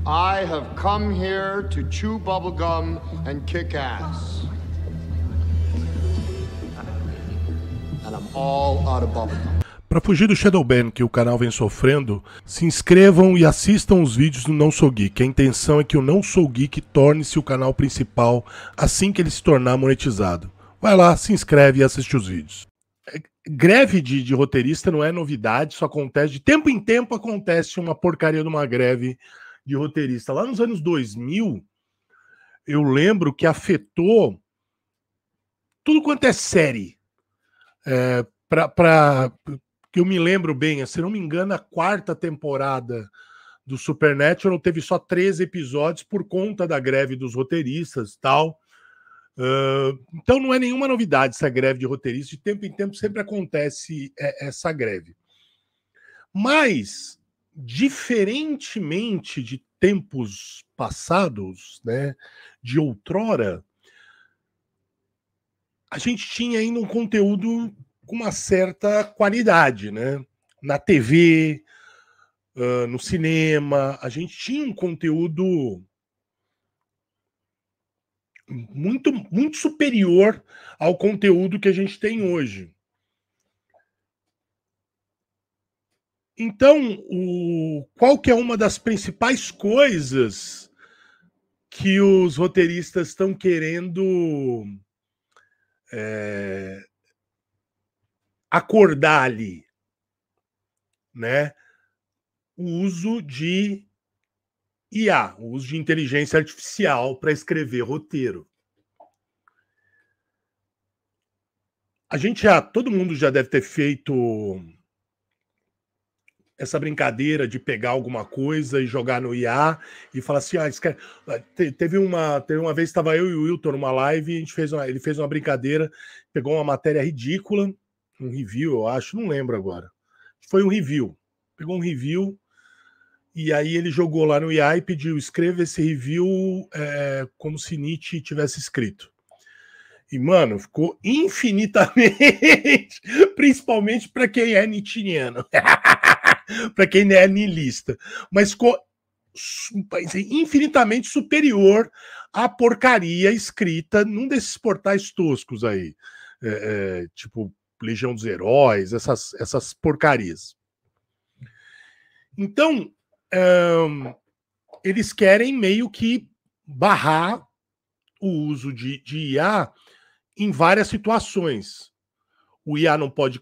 I have come here to chew bubblegum and kick ass. And I'm all out of bubblegum. Para fugir do Shadowban que o canal vem sofrendo, se inscrevam e assistam os vídeos do Não Sou Geek. A intenção é que o Não Sou Geek torne-se o canal principal assim que ele se tornar monetizado. Vai lá, se inscreve e assiste os vídeos. Greve de roteirista não é novidade, só acontece, de tempo em tempo acontece uma porcaria de uma greve de roteirista. Lá nos anos 2000, eu lembro que afetou tudo quanto é série. Que eu me lembro bem, se não me engano, a 4ª temporada do Supernatural teve só 13 episódios por conta da greve dos roteiristas e tal. Então não é nenhuma novidade essa greve de roteiristas, de tempo em tempo sempre acontece essa greve. Mas, diferentemente de tempos passados, né, de outrora, a gente tinha ainda um conteúdo com uma certa qualidade, né? Na TV, no cinema, a gente tinha um conteúdo muito, muito superior ao conteúdo que a gente tem hoje. Então, qual que é uma das principais coisas que os roteiristas estão querendo acordar ali, né? O uso de IA, o uso de inteligência artificial para escrever roteiro. Todo mundo já deve ter feito essa brincadeira de pegar alguma coisa e jogar no IA e falar assim, teve uma vez estava eu e o Wilton numa live e ele fez uma brincadeira, pegou uma matéria ridícula, um review, eu acho, não lembro agora. Foi um review. Pegou um review e aí ele jogou lá no IA e pediu, escreva esse review como se Nietzsche tivesse escrito. E, mano, ficou infinitamente, principalmente para quem é nietzscheano, para quem é niilista, mas ficou infinitamente superior à porcaria escrita num desses portais toscos aí, tipo Legião dos Heróis, essas porcarias. Então, eles querem meio que barrar o uso de IA em várias situações. O IA não pode...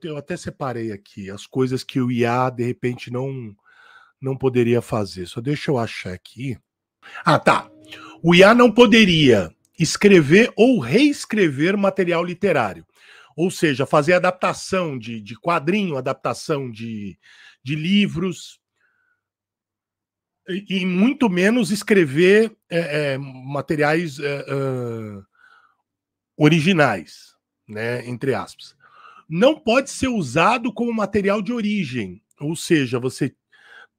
eu até separei aqui as coisas que o IA, de repente, não poderia fazer. Só deixa eu achar aqui. Ah, tá. O IA não poderia escrever ou reescrever material literário. Ou seja, fazer adaptação de quadrinho, adaptação de livros, e muito menos escrever materiais originais, né, entre aspas. Não pode ser usado como material de origem, ou seja, você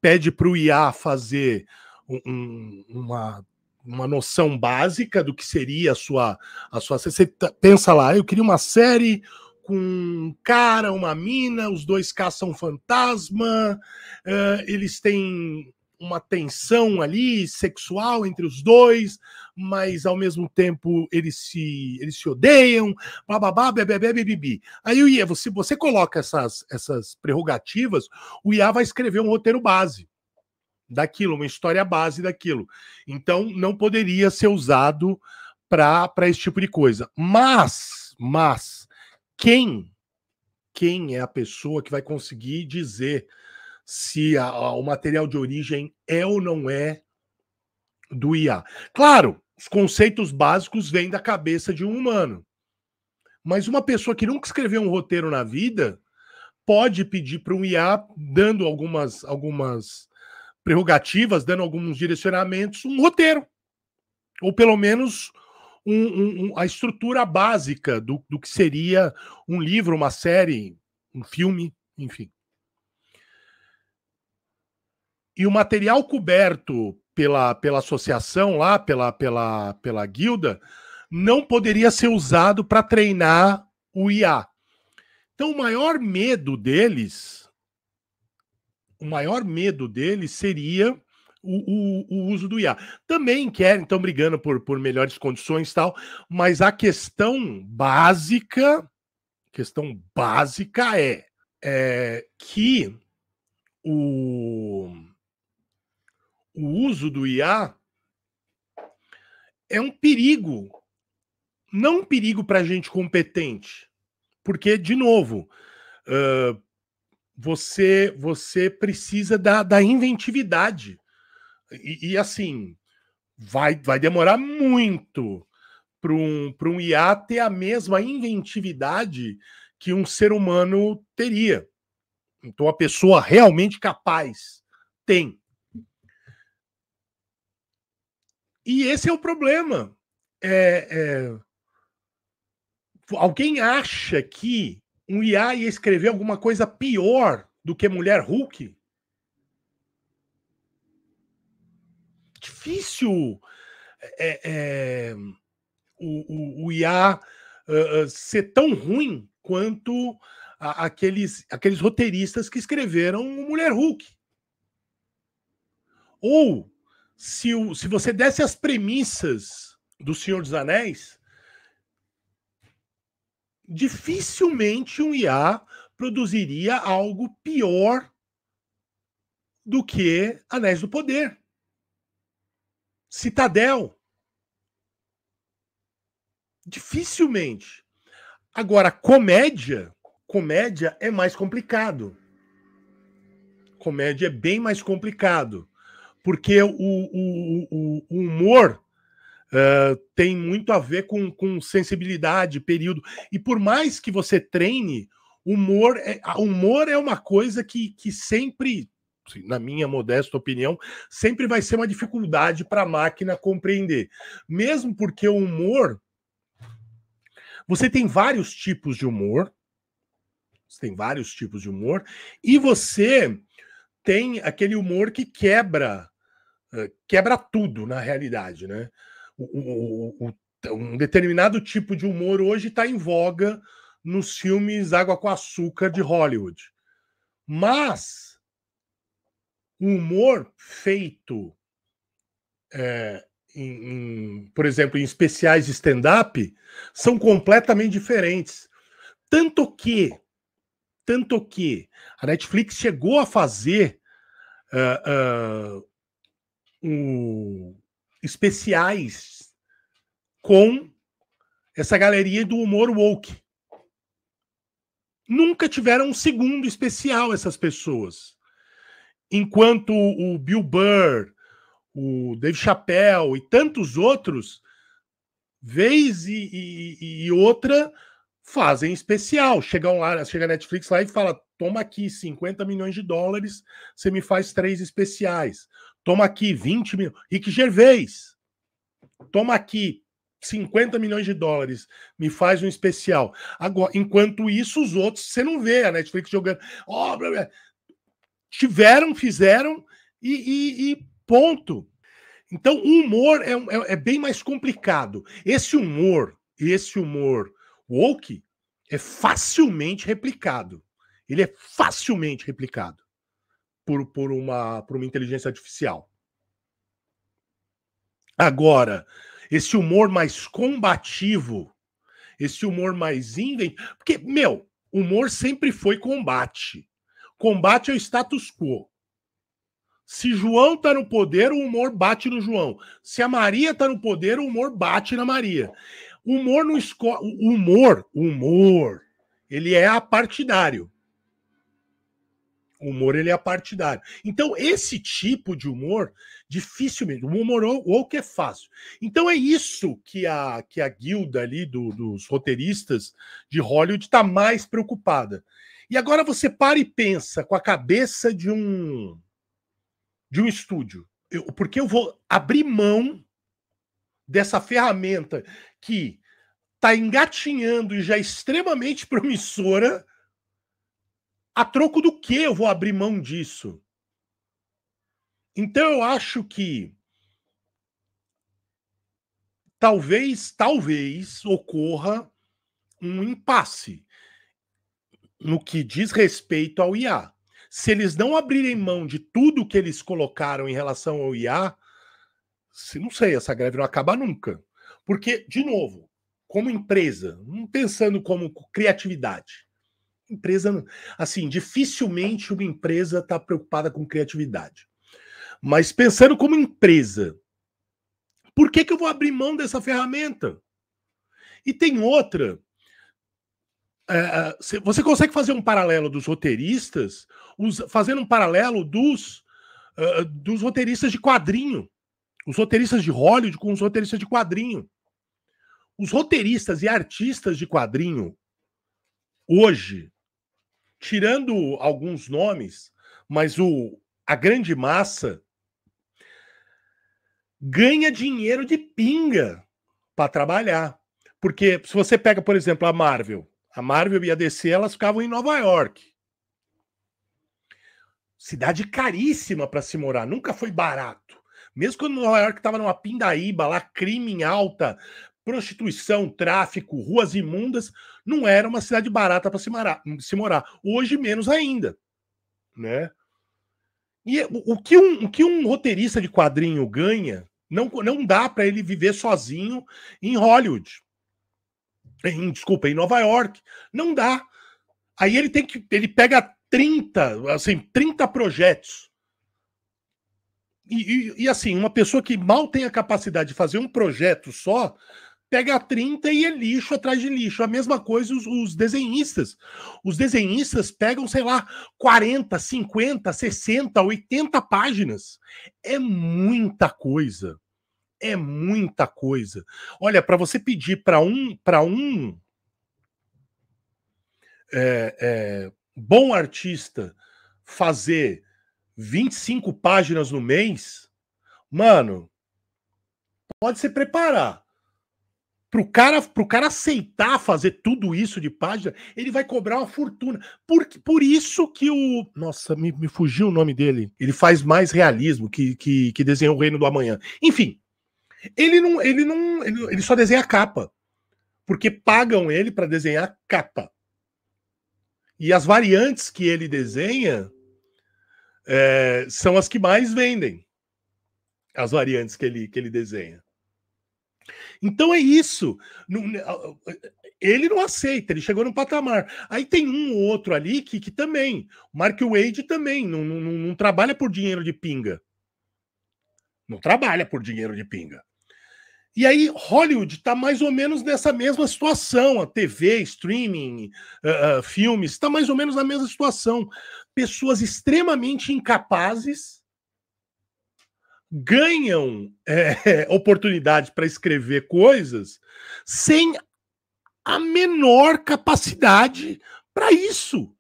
pede para o IA fazer uma noção básica do que seria a sua... Você pensa lá, eu queria uma série com um cara, uma mina, os dois caçam fantasma, eles têm uma tensão ali sexual entre os dois, mas ao mesmo tempo eles se odeiam, bababá, bebê, bibi. Aí o IA, você coloca essas prerrogativas, o IA vai escrever um roteiro base daquilo, uma história base daquilo. Então não poderia ser usado para esse tipo de coisa. Mas quem é a pessoa que vai conseguir dizer se o material de origem é ou não é do IA? Claro, os conceitos básicos vêm da cabeça de um humano. Mas uma pessoa que nunca escreveu um roteiro na vida pode pedir para um IA, dando algumas prerrogativas, dando alguns direcionamentos, um roteiro. Ou pelo menos a estrutura básica do que seria um livro, uma série, um filme, enfim. E o material coberto pela associação lá, pela guilda, não poderia ser usado para treinar o IA. Então o maior medo deles seria o uso do IA. Também querem, estão brigando por melhores condições e tal, mas a questão básica é que o uso do IA é um perigo, não um perigo para gente competente, porque, de novo, você precisa da inventividade. E assim, vai demorar muito para um IA ter a mesma inventividade que um ser humano teria. Então, a pessoa realmente capaz tem. E esse é o problema. Alguém acha que um IA ia escrever alguma coisa pior do que Mulher Hulk? Difícil o IA ser tão ruim quanto aqueles roteiristas que escreveram Mulher Hulk. Ou, se você desse as premissas do Senhor dos Anéis, dificilmente um IA produziria algo pior do que Anéis do Poder. Citadel. Dificilmente. Agora, comédia é mais complicado. Comédia é bem mais complicado. Porque o humor tem muito a ver com sensibilidade, período. E por mais que você treine, humor é uma coisa que sempre, na minha modesta opinião, sempre vai ser uma dificuldade para a máquina compreender. Mesmo porque o humor, você tem vários tipos de humor, e você tem aquele humor que quebra tudo na realidade, né? Um determinado tipo de humor hoje está em voga nos filmes Água com Açúcar de Hollywood. Mas o humor feito, por exemplo, em especiais de stand-up, são completamente diferentes. Tanto que a Netflix chegou a fazer especiais com essa galeria do humor woke. Nunca tiveram um segundo especial essas pessoas. Enquanto o Bill Burr, o Dave Chappelle e tantos outros, vez e outra, fazem especial. Chega a Netflix lá e fala: toma aqui $50 milhões, você me faz 3 especiais. Toma aqui 20 milhões. Rick Gervais. Toma aqui $50 milhões, me faz um especial. Agora, enquanto isso, os outros, você não vê a Netflix jogando. Fizeram e ponto. Então, o humor é bem mais complicado. Esse humor woke é facilmente replicado. Ele é facilmente replicado por uma inteligência artificial. Agora, esse humor mais combativo, esse humor mais inventivo... Porque, humor sempre foi combate. Combate é o status quo. Se João tá no poder, o humor bate no João. Se a Maria tá no poder, o humor bate na Maria. O humor não escolhe... O humor, ele é apartidário. O humor, ele é apartidário. Então, esse tipo de humor, dificilmente. O humor woke é fácil. Então, é isso que a guilda ali dos roteiristas de Hollywood está mais preocupada. E agora você para e pensa com a cabeça de um estúdio. Porque eu vou abrir mão dessa ferramenta que está engatinhando e já é extremamente promissora. A troco do que eu vou abrir mão disso? Então eu acho que talvez ocorra um impasse no que diz respeito ao IA. se eles não abrirem mão de tudo que eles colocaram em relação ao IA, não sei, essa greve não acaba nunca. Porque, de novo, como empresa, não pensando como criatividade, empresa, assim, dificilmente uma empresa está preocupada com criatividade. Mas pensando como empresa, por que eu vou abrir mão dessa ferramenta? E tem outra. Você consegue fazer um paralelo dos roteiristas, fazendo um paralelo dos roteiristas de quadrinho, os roteiristas de Hollywood com os roteiristas de quadrinho. Os roteiristas e artistas de quadrinho, hoje, tirando alguns nomes, mas a grande massa ganha dinheiro de pinga para trabalhar. Porque se você pega, por exemplo, a Marvel e a DC, elas ficavam em Nova York. Cidade caríssima para se morar, nunca foi barato. Mesmo quando Nova York estava numa pindaíba, lá crime em alta, prostituição, tráfico, ruas imundas, não era uma cidade barata para se morar. Hoje, menos ainda. Né? E o que um roteirista de quadrinho ganha, não dá para ele viver sozinho em Hollywood. Em Nova York. Não dá. Aí ele pega 30 projetos. E assim, uma pessoa que mal tem a capacidade de fazer um projeto só, pega 30 e é lixo atrás de lixo. A mesma coisa os desenhistas. Os desenhistas pegam, sei lá, 40, 50, 60, 80 páginas. É muita coisa. É muita coisa. Olha, para você pedir para um bom artista fazer 25 páginas no mês, mano, pode se preparar. Pro cara aceitar fazer tudo isso de página, ele vai cobrar uma fortuna. Por isso que o... Nossa, me fugiu o nome dele. Ele faz mais realismo que desenhou o Reino do Amanhã. Enfim, ele só desenha capa. Porque pagam ele para desenhar capa. E as variantes que ele desenha são as que mais vendem. As variantes que ele desenha. Então é isso. Ele não aceita, ele chegou no patamar. Aí tem um ou outro ali que também. O Mark Waid também não trabalha por dinheiro de pinga. Não trabalha por dinheiro de pinga. E aí Hollywood está mais ou menos nessa mesma situação. A TV, streaming, filmes, está mais ou menos na mesma situação. Pessoas extremamente incapazes ganham oportunidades para escrever coisas sem a menor capacidade para isso.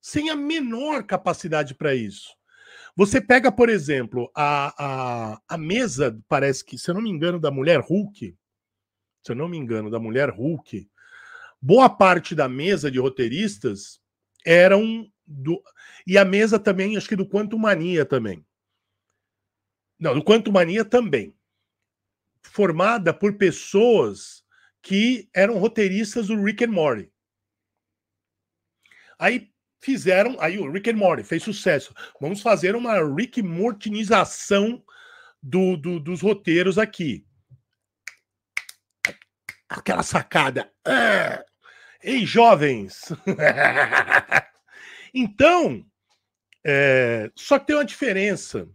Sem a menor capacidade para isso. Você pega, por exemplo, a mesa, parece que, se eu não me engano, da Mulher Hulk, boa parte da mesa de roteiristas eram e a mesa também, acho que do Quantum Mania também. Não, do Quantum Mania também. Formada por pessoas que eram roteiristas do Rick and Morty. Aí o Rick and Morty fez sucesso. Vamos fazer uma Rick Mortinização dos roteiros aqui. Aquela sacada. Ei, jovens! Então, só que tem uma diferença.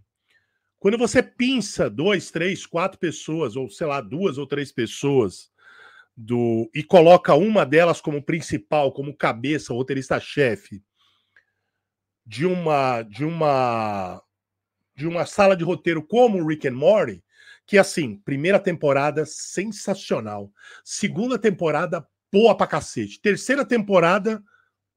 Quando você pinça 2, 3, 4 pessoas, ou sei lá, 2 ou 3 pessoas, e coloca uma delas como principal, como cabeça, roteirista-chefe, de uma sala de roteiro como o Rick and Morty, que assim, primeira temporada sensacional, segunda temporada boa pra cacete, terceira temporada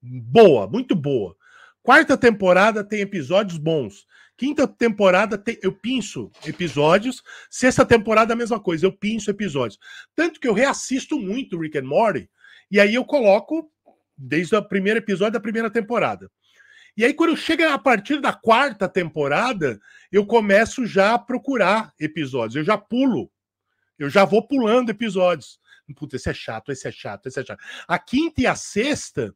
boa, muito boa, quarta temporada tem episódios bons, quinta temporada eu pinço episódios, sexta temporada a mesma coisa, eu pinço episódios, tanto que eu reassisto muito Rick and Morty, e aí eu coloco desde o primeiro episódio da primeira temporada. E aí, quando chega a partir da quarta temporada, eu começo já a procurar episódios. Eu já pulo. Eu já vou pulando episódios. Puta, esse é chato, esse é chato, esse é chato. A quinta e a sexta,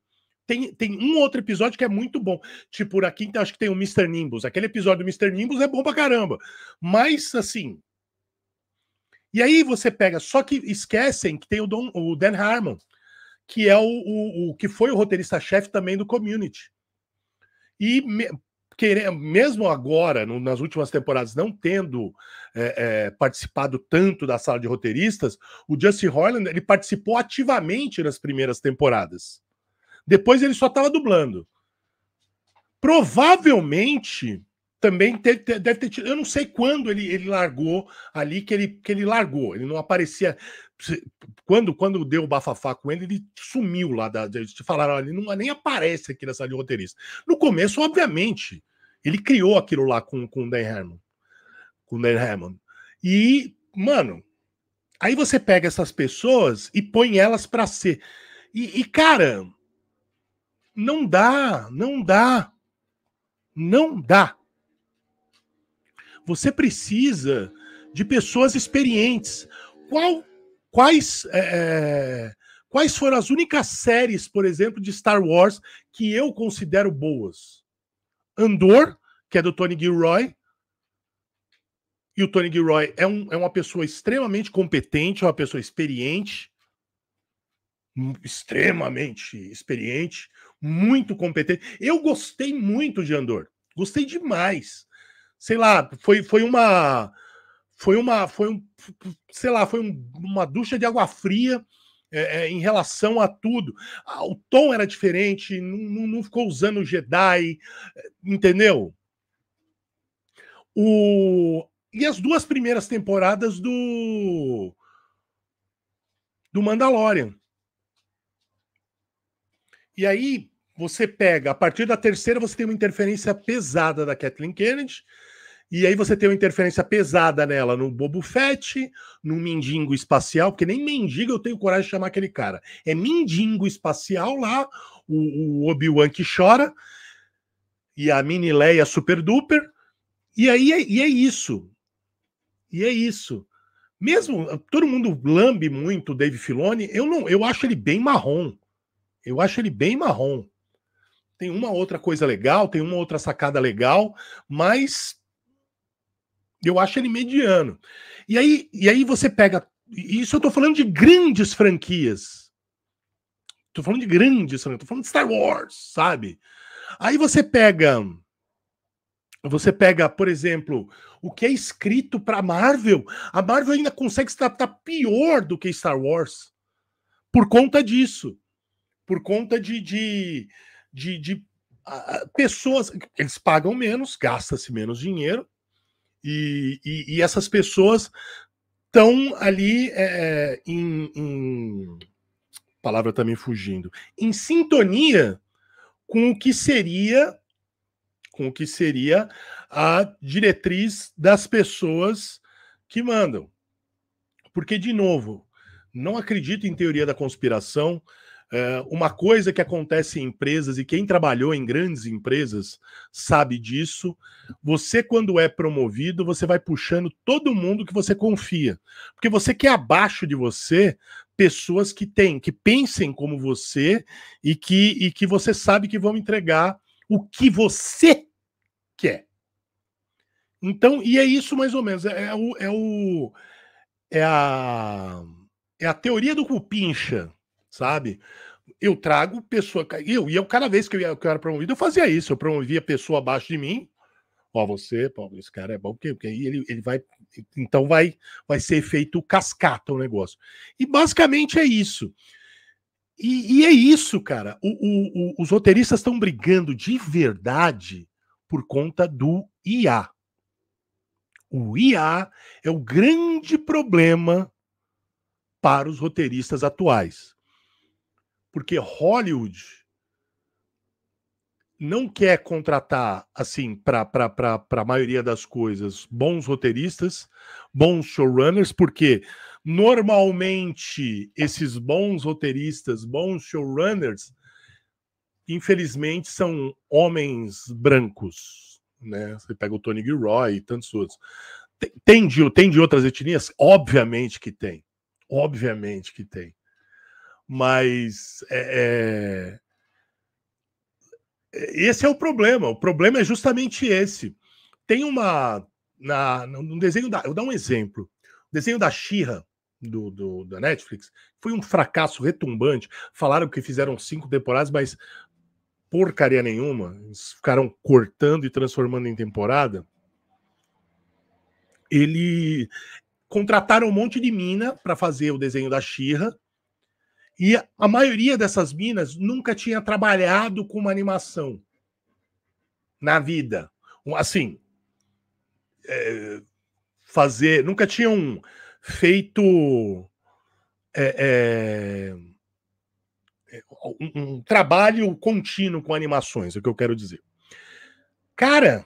tem um outro episódio que é muito bom. Tipo, aqui acho que tem o Mr. Nimbus. Aquele episódio do Mr. Nimbus é bom pra caramba. Mas, assim... E aí você pega... Só que esquecem que tem o Dan Harmon, que é o que foi o roteirista-chefe também do Community. E mesmo agora, nas últimas temporadas, não tendo participado tanto da sala de roteiristas, o Justin Roiland, ele participou ativamente nas primeiras temporadas. Depois ele só estava dublando. Provavelmente também deve ter tido. Eu não sei quando ele largou ali, que ele largou. Ele não aparecia. Quando deu o bafafá com ele, ele sumiu lá. Eles falaram, ele não nem aparece aqui na sala de roteirista. No começo, obviamente, ele criou aquilo lá com o Dan Harmon. Com o Dan Harmon. E, mano, aí você pega essas pessoas e põe elas para ser. E, cara. Não dá. Você precisa de pessoas experientes. Quais foram as únicas séries, por exemplo, de Star Wars que eu considero boas? Andor, que é do Tony Gilroy. E o Tony Gilroy é uma pessoa extremamente competente, é uma pessoa experiente. Extremamente experiente, muito competente. Eu gostei muito de Andor, gostei demais. Sei lá, foi uma ducha de água fria em relação a tudo. O tom era diferente, não ficou usando Jedi, entendeu? E as 2 primeiras temporadas do Mandalorian. E aí, você pega, a partir da terceira, você tem uma interferência pesada da Kathleen Kennedy, e aí você tem uma interferência pesada nela no Boba Fett, no Mindingo Espacial, porque nem mendigo eu tenho coragem de chamar aquele cara. É Mindingo Espacial lá, o Obi-Wan que chora, e a Mini Leia Super Duper, e aí é isso. E é isso. Mesmo, todo mundo lambe muito o Dave Filoni, eu acho ele bem marrom. Tem uma outra coisa legal, tem uma outra sacada legal, mas eu acho ele mediano. E aí você pega... Isso eu tô falando de grandes franquias. Tô falando de Star Wars, sabe? Aí você pega, por exemplo, o que é escrito para Marvel. A Marvel ainda consegue se tratar pior do que Star Wars. Por conta disso. Por conta de pessoas, eles pagam menos, gasta-se menos dinheiro, e essas pessoas estão ali a palavra está me fugindo, em sintonia com o que seria a diretriz das pessoas que mandam. Porque, de novo, não acredito em teoria da conspiração. Uma coisa que acontece em empresas, e quem trabalhou em grandes empresas sabe disso, você, quando é promovido, você vai puxando todo mundo que você confia, porque você quer abaixo de você pessoas que pensem como você e que você sabe que vão entregar o que você quer. Então, e é isso mais ou menos, é a teoria do cupincha, sabe? Eu trago pessoa. Eu cada vez que eu era promovido, eu fazia isso. Eu promovia pessoa abaixo de mim. Ó, esse cara é bom, porque aí ele vai. Então vai ser efeito cascata o negócio. E basicamente é isso. E é isso, cara. Os roteiristas estão brigando de verdade por conta do IA. O IA é o grande problema para os roteiristas atuais. Porque Hollywood não quer contratar, assim, para a maioria das coisas, bons roteiristas, bons showrunners, porque normalmente esses bons roteiristas, bons showrunners, infelizmente são homens brancos, né? Você pega o Tony Gilroy e tantos outros. Tem de outras etnias? Obviamente que tem. Mas esse é o problema. O problema é justamente esse. Tem uma... no desenho eu vou dar um exemplo. O desenho da She-Ra, da Netflix, foi um fracasso retumbante. Falaram que fizeram 5 temporadas, mas porcaria nenhuma. Eles ficaram cortando e transformando em temporada. Contrataram um monte de mina para fazer o desenho da She-Ra, e a maioria dessas minas nunca tinha trabalhado com uma animação na vida. Assim, nunca tinham feito um trabalho contínuo com animações, é o que eu quero dizer. Cara,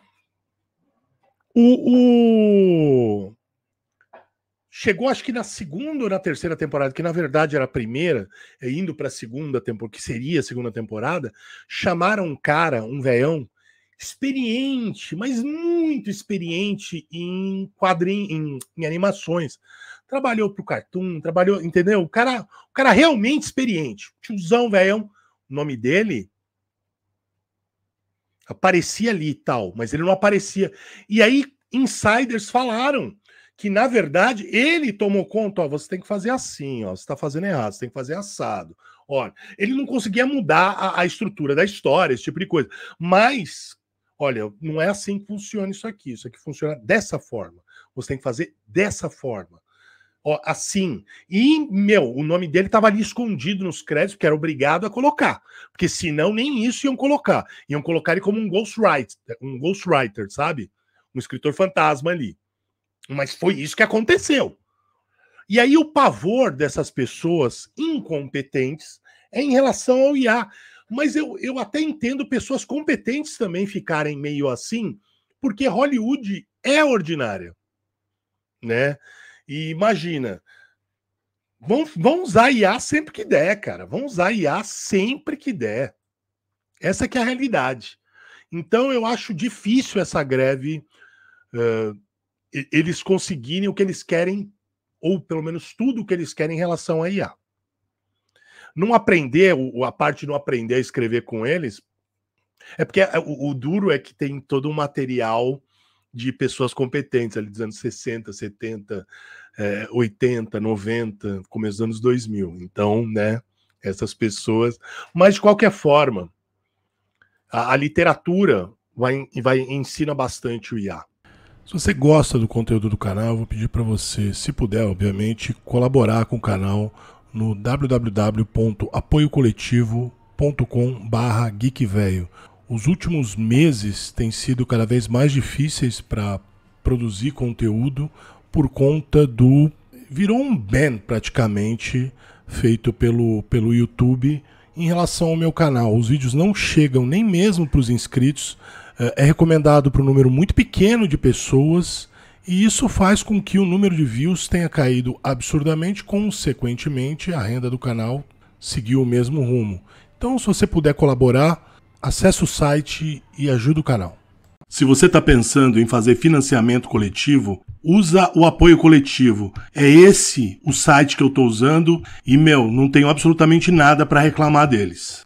chegou, acho que na segunda ou na terceira temporada, que na verdade era a primeira, indo para a segunda temporada, que seria a segunda temporada, chamaram um cara, um velhão, experiente, mas muito experiente em quadrinhos, em animações. Trabalhou pro Cartoon, trabalhou, entendeu? O cara realmente experiente. Tiozão, velhão, o nome dele aparecia ali e tal, mas ele não aparecia. E aí, insiders falaram que, na verdade, ele tomou conta, ó, você tem que fazer assim, ó, você tá fazendo errado, você tem que fazer assado. Olha, ele não conseguia mudar a estrutura da história, esse tipo de coisa. Mas, olha, não é assim que funciona isso aqui funciona dessa forma. Você tem que fazer dessa forma. Ó, assim. E, o nome dele estava ali escondido nos créditos, porque era obrigado a colocar. Porque senão nem isso iam colocar. Iam colocar ele como um ghostwriter, sabe? Um escritor fantasma ali. Mas foi isso que aconteceu. E aí o pavor dessas pessoas incompetentes é em relação ao IA. Mas eu até entendo pessoas competentes também ficarem meio assim, porque Hollywood é ordinária, né? E imagina, vão usar IA sempre que der, cara. Vão usar IA sempre que der. Essa que é a realidade. Então eu acho difícil essa greve, eles conseguirem o que eles querem, ou pelo menos tudo o que eles querem em relação a IA. Não aprender, a parte de não aprender a escrever com eles, é porque o duro é que tem todo um material de pessoas competentes ali dos anos 60, 70, 80, 90, começo dos anos 2000. Então, né, essas pessoas... Mas, de qualquer forma, a literatura ensina bastante o IA. Se você gosta do conteúdo do canal, eu vou pedir para você, se puder, obviamente, colaborar com o canal no www.apoiocoletivo.com/geekvelho. Os últimos meses têm sido cada vez mais difíceis para produzir conteúdo por conta virou um ban praticamente feito pelo YouTube em relação ao meu canal. Os vídeos não chegam nem mesmo para os inscritos, é recomendado para um número muito pequeno de pessoas, e isso faz com que o número de views tenha caído absurdamente, consequentemente a renda do canal seguiu o mesmo rumo. Então, se você puder colaborar, acesse o site e ajude o canal. Se você está pensando em fazer financiamento coletivo, usa o Apoio Coletivo. É esse o site que eu estou usando e, não tenho absolutamente nada para reclamar deles.